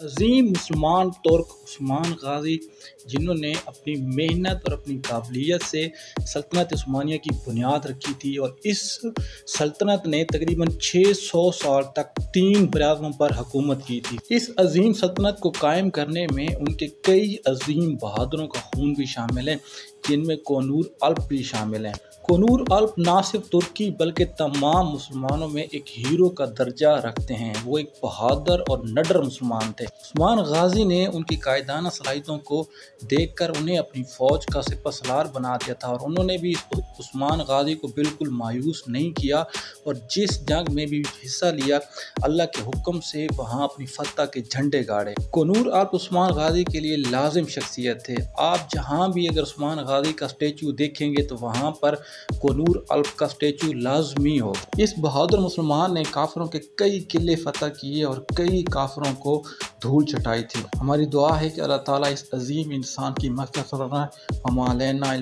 عظیم مسلمان ترک عثمان غازی، جنہوں نے اپنی محنت اور اپنی قابلیت سے سلطنت عثمانیہ کی بنیاد رکھی تھی، اور اس سلطنت نے تقریباً 600 سال تک 3 برادروں پر حکومت کی تھی۔ اس عظیم سلطنت کو قائم کرنے میں ان کے کئی عظیم بہادروں کا خون بھی شامل ہے، جن میں قونور الپ بھی شامل ہیں۔ قونور الپ نہ صرف ترکی بلکہ تمام مسلمانوں میں ایک ہیرو کا درجہ رکھتے ہیں۔ وہ ایک بہادر اور نڈر مسلمان تھے۔ عثمان غازی نے ان کی قائدانہ صلاحیتوں کو دیکھ کر انہیں اپنی فوج کا سپہ سالار بنا دیا تھا، اور انہوں نے بھی عثمان غازی کو بالکل مایوس نہیں کیا، اور جس جنگ میں بھی حصہ لیا اللہ کے حکم سے وہاں اپنی فتح کے جھنڈے گاڑے۔ قونور الپ عثمان غازی کے لیے لازم شخصیت تھے۔ آپ جہاں بھی اگر عثمان غازی کا اسٹیچو دیکھیں گے تو وہاں پر قونور الپ کا اسٹیچو لازمی ہو۔ اس بہادر مسلمان نے کافروں کے کئی قلعے فتح کیے اور کئی کافروں کو دھول چٹائی تھی۔ ہماری دعا ہے کہ اللہ تعالیٰ اس عظیم انسان کی مغفرت فرمائے۔ وما علینا